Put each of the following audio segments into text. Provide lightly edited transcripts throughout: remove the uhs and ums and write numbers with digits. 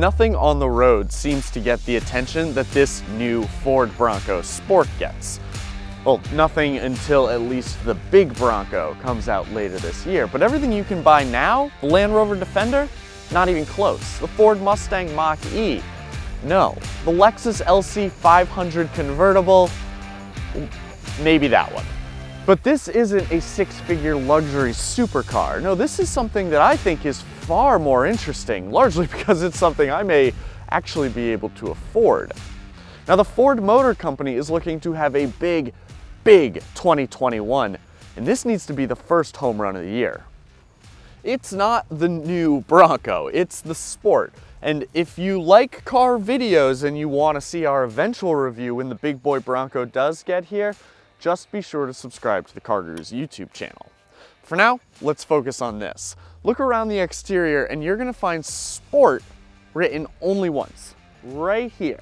Nothing on the road seems to get the attention that this new Ford Bronco Sport gets. Well, nothing until at least the big Bronco comes out later this year. But everything you can buy now, the Land Rover Defender, not even close. The Ford Mustang Mach-E, no. The Lexus LC 500 convertible, maybe that one. But this isn't a six-figure luxury supercar. No, this is something that I think is far more interesting, largely because it's something I may actually be able to afford. Now, the Ford Motor Company is looking to have a big 2021, and this needs to be the first home run of the year. It's not the new Bronco, it's the Sport. And if you like car videos and you want to see our eventual review when the big boy Bronco does get here, just be sure to subscribe to the CarGurus YouTube channel. For now, let's focus on this. Look around the exterior and you're gonna find Sport written only once, right here.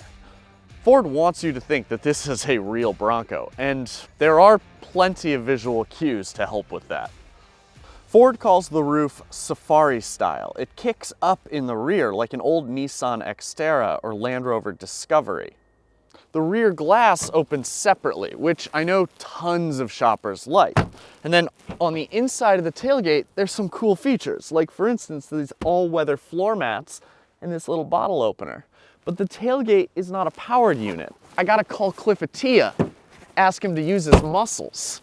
Ford wants you to think that this is a real Bronco, and there are plenty of visual cues to help with that. Ford calls the roof safari style. It kicks up in the rear like an old Nissan Xterra or Land Rover Discovery. The rear glass opens separately, which I know tons of shoppers like. And then on the inside of the tailgate, there's some cool features, like for instance, these all-weather floor mats and this little bottle opener. But the tailgate is not a powered unit. I gotta call Cliff Attia, ask him to use his muscles.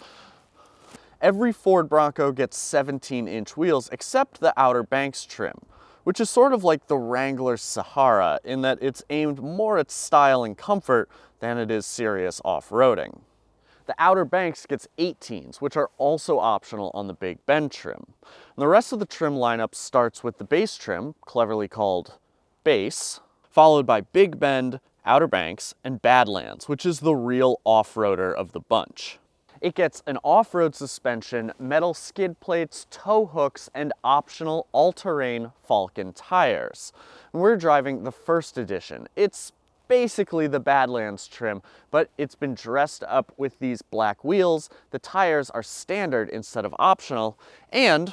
Every Ford Bronco gets 17-inch wheels except the Outer Banks trim, which is sort of like the Wrangler Sahara in that it's aimed more at style and comfort than it is serious off-roading. The Outer Banks gets 18s, which are also optional on the Big Bend trim. And the rest of the trim lineup starts with the base trim, cleverly called Base, followed by Big Bend, Outer Banks, and Badlands, which is the real off-roader of the bunch. It gets an off-road suspension, metal skid plates, tow hooks, and optional all-terrain Falcon tires. And we're driving the first edition. It's basically the Badlands trim, but it's been dressed up with these black wheels. The tires are standard instead of optional, and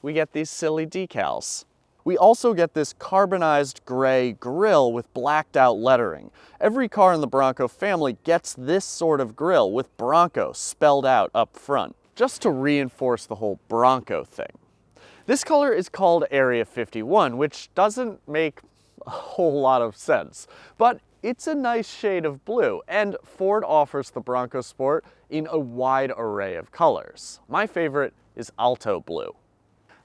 we get these silly decals. We also get this carbonized gray grille with blacked out lettering. Every car in the Bronco family gets this sort of grille with Bronco spelled out up front, just to reinforce the whole Bronco thing. This color is called Area 51, which doesn't make a whole lot of sense, but it's a nice shade of blue, and Ford offers the Bronco Sport in a wide array of colors. My favorite is Alto Blue.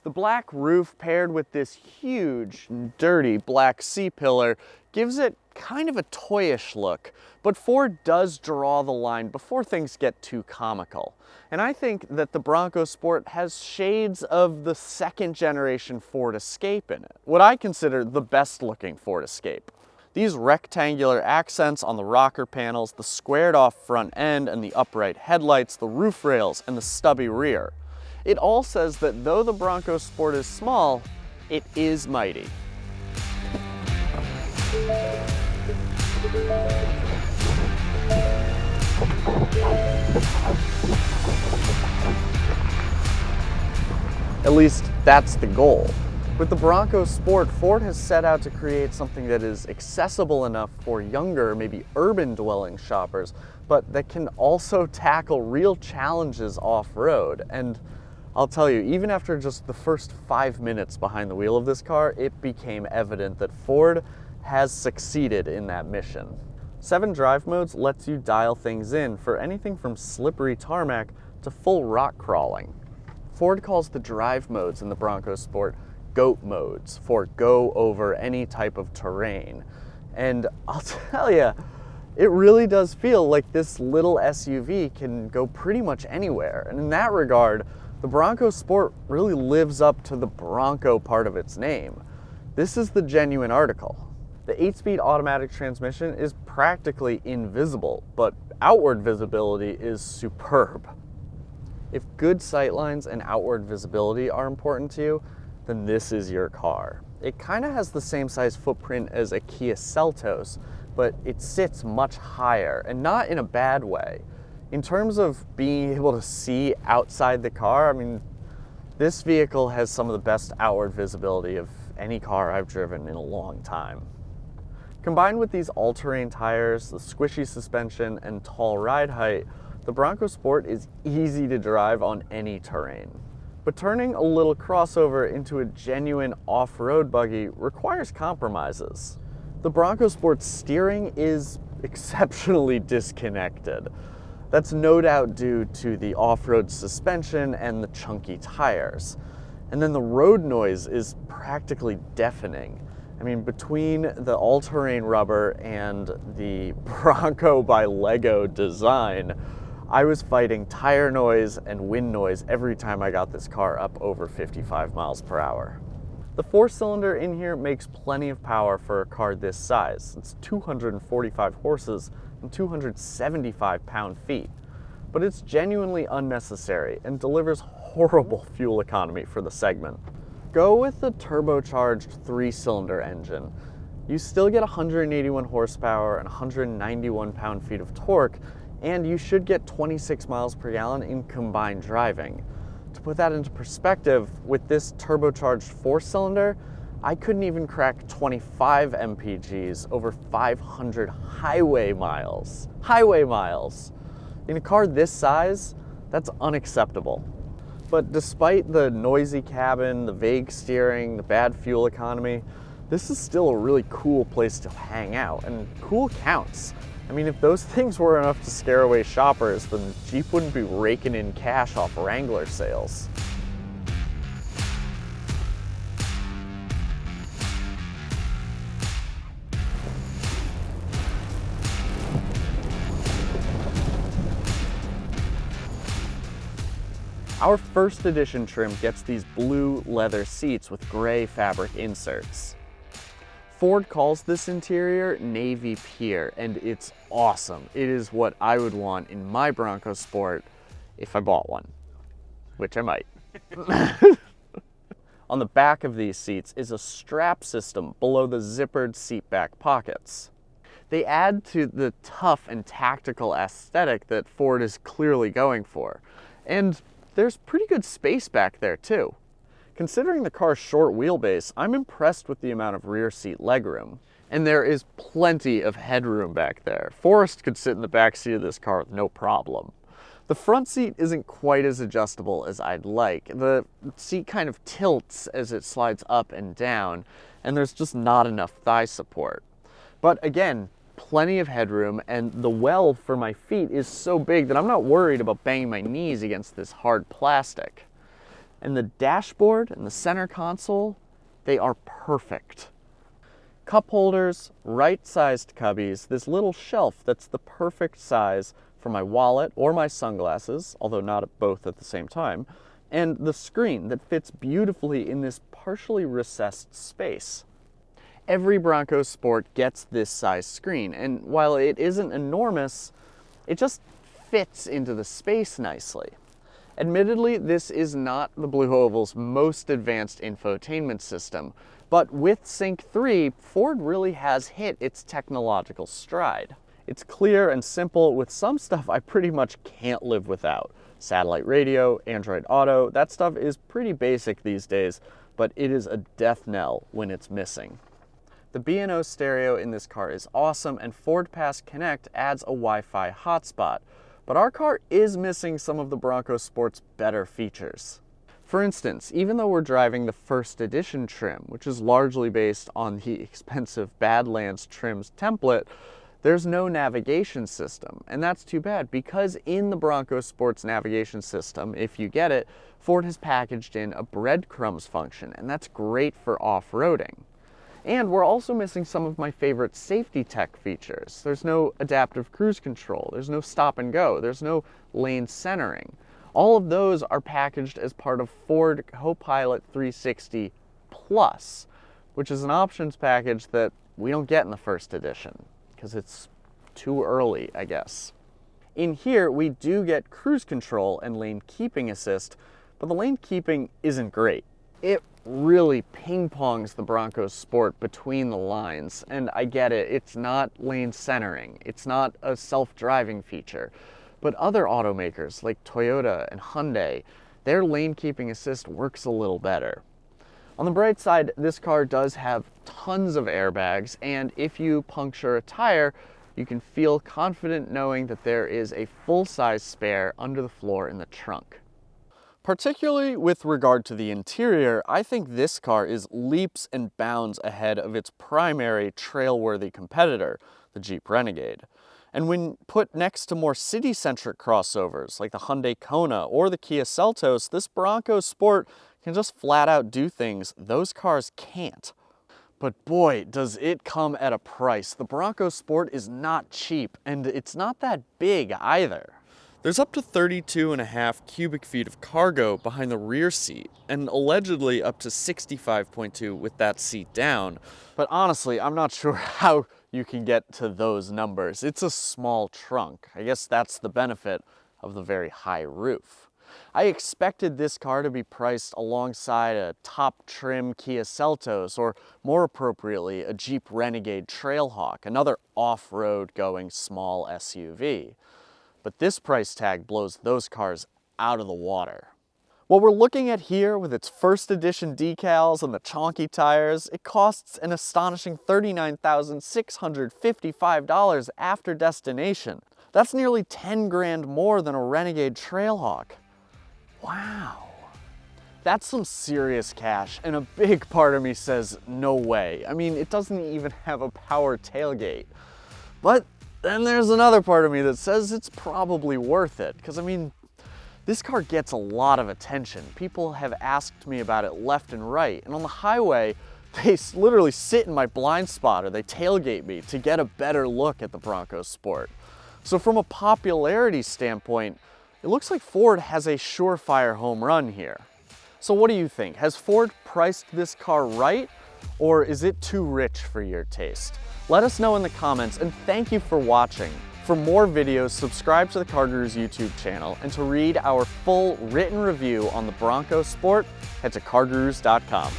The black roof paired with this huge, dirty black C-pillar gives it kind of a toyish look, but Ford does draw the line before things get too comical. And I think that the Bronco Sport has shades of the second generation Ford Escape in it, what I consider the best looking Ford Escape. These rectangular accents on the rocker panels, the squared off front end and the upright headlights, the roof rails and the stubby rear. It all says that though the Bronco Sport is small, it is mighty. At least that's the goal. With the Bronco Sport, Ford has set out to create something that is accessible enough for younger, maybe urban-dwelling shoppers, but that can also tackle real challenges off-road. And I'll tell you, even after just the first 5 minutes behind the wheel of this car, it became evident that Ford has succeeded in that mission. 7 drive modes lets you dial things in for anything from slippery tarmac to full rock crawling. Ford calls the drive modes in the Bronco Sport GOAT modes, for go over any type of terrain. And I'll tell you, it really does feel like this little SUV can go pretty much anywhere. And in that regard, the Bronco Sport really lives up to the Bronco part of its name. This is the genuine article. The 8-speed automatic transmission is practically invisible, but outward visibility is superb. If good sightlines and outward visibility are important to you, then this is your car. It kind of has the same size footprint as a Kia Seltos, but it sits much higher, and not in a bad way. In terms of being able to see outside the car, I mean, this vehicle has some of the best outward visibility of any car I've driven in a long time. Combined with these all-terrain tires, the squishy suspension, and tall ride height, the Bronco Sport is easy to drive on any terrain. But turning a little crossover into a genuine off-road buggy requires compromises. The Bronco Sport's steering is exceptionally disconnected. That's no doubt due to the off-road suspension and the chunky tires. And then the road noise is practically deafening. I mean, between the all-terrain rubber and the Bronco by Lego design, I was fighting tire noise and wind noise every time I got this car up over 55 miles per hour. The 4-cylinder in here makes plenty of power for a car this size. It's 245 horses and 275 pound-feet. But it's genuinely unnecessary and delivers horrible fuel economy for the segment. Go with the turbocharged 3-cylinder engine. You still get 181 horsepower and 191 pound-feet of torque, and you should get 26 miles per gallon in combined driving. To put that into perspective, with this turbocharged 4-cylinder, I couldn't even crack 25 mpgs over 500 highway miles. Highway miles! In a car this size, that's unacceptable. But despite the noisy cabin, the vague steering, the bad fuel economy, this is still a really cool place to hang out, and cool counts. I mean, if those things were enough to scare away shoppers, then Jeep wouldn't be raking in cash off Wrangler sales. Our first edition trim gets these blue leather seats with gray fabric inserts. Ford calls this interior Navy Pier, and it's awesome. It is what I would want in my Bronco Sport if I bought one, which I might. On the back of these seats is a strap system below the zippered seat back pockets. They add to the tough and tactical aesthetic that Ford is clearly going for. And there's pretty good space back there too. Considering the car's short wheelbase, I'm impressed with the amount of rear seat legroom. And there is plenty of headroom back there. Forrest could sit in the back seat of this car with no problem. The front seat isn't quite as adjustable as I'd like. The seat kind of tilts as it slides up and down, and there's just not enough thigh support. But again, plenty of headroom, and the well for my feet is so big that I'm not worried about banging my knees against this hard plastic. And the dashboard and the center console, they are perfect. Cup holders, right-sized cubbies, this little shelf that's the perfect size for my wallet or my sunglasses, although not both at the same time, and the screen that fits beautifully in this partially recessed space. Every Bronco Sport gets this size screen, and while it isn't enormous, it just fits into the space nicely. Admittedly, this is not the Blue Oval's most advanced infotainment system, but with Sync 3, Ford really has hit its technological stride. It's clear and simple with some stuff I pretty much can't live without. Satellite radio, Android Auto, that stuff is pretty basic these days, but it is a death knell when it's missing. The B&O stereo in this car is awesome, and Ford Pass Connect adds a Wi-Fi hotspot. But our car is missing some of the Bronco Sport's better features. For instance, even though we're driving the first edition trim, which is largely based on the expensive Badlands trims template, there's no navigation system. And that's too bad, because in the Bronco Sport's navigation system, if you get it, Ford has packaged in a breadcrumbs function, and that's great for off-roading. And we're also missing some of my favorite safety tech features. There's no adaptive cruise control, there's no stop and go, there's no lane centering. All of those are packaged as part of Ford Copilot 360 Plus, which is an options package that we don't get in the first edition, because it's too early, I guess. In here, we do get cruise control and lane keeping assist, but the lane keeping isn't great. It really ping-pongs the Bronco Sport between the lines, and I get it, it's not lane centering, it's not a self-driving feature, but other automakers like Toyota and Hyundai, their lane keeping assist works a little better. On the bright side, this car does have tons of airbags, and if you puncture a tire, you can feel confident knowing that there is a full-size spare under the floor in the trunk. Particularly with regard to the interior, I think this car is leaps and bounds ahead of its primary trail-worthy competitor, the Jeep Renegade. And when put next to more city-centric crossovers like the Hyundai Kona or the Kia Seltos, this Bronco Sport can just flat out do things those cars can't. But boy, does it come at a price. The Bronco Sport is not cheap, and it's not that big either. There's up to 32.5 cubic feet of cargo behind the rear seat, and allegedly up to 65.2 with that seat down. But honestly, I'm not sure how you can get to those numbers. It's a small trunk. I guess that's the benefit of the very high roof. I expected this car to be priced alongside a top trim Kia Seltos, or more appropriately, a Jeep Renegade Trailhawk, another off-road going small SUV. But this price tag blows those cars out of the water. What we're looking at here, with its first edition decals and the chonky tires, it costs an astonishing $39,655 after destination. That's nearly 10 grand more than a Renegade Trailhawk. Wow. That's some serious cash, and a big part of me says no way. I mean, it doesn't even have a power tailgate. But then there's another part of me that says it's probably worth it, because I mean, this car gets a lot of attention. People have asked me about it left and right, and on the highway, they literally sit in my blind spot or they tailgate me to get a better look at the Bronco Sport. So from a popularity standpoint, it looks like Ford has a surefire home run here. So what do you think? Has Ford priced this car right, or is it too rich for your taste? Let us know in the comments, and thank you for watching. For more videos, subscribe to the CarGurus YouTube channel, and to read our full written review on the Bronco Sport, head to cargurus.com.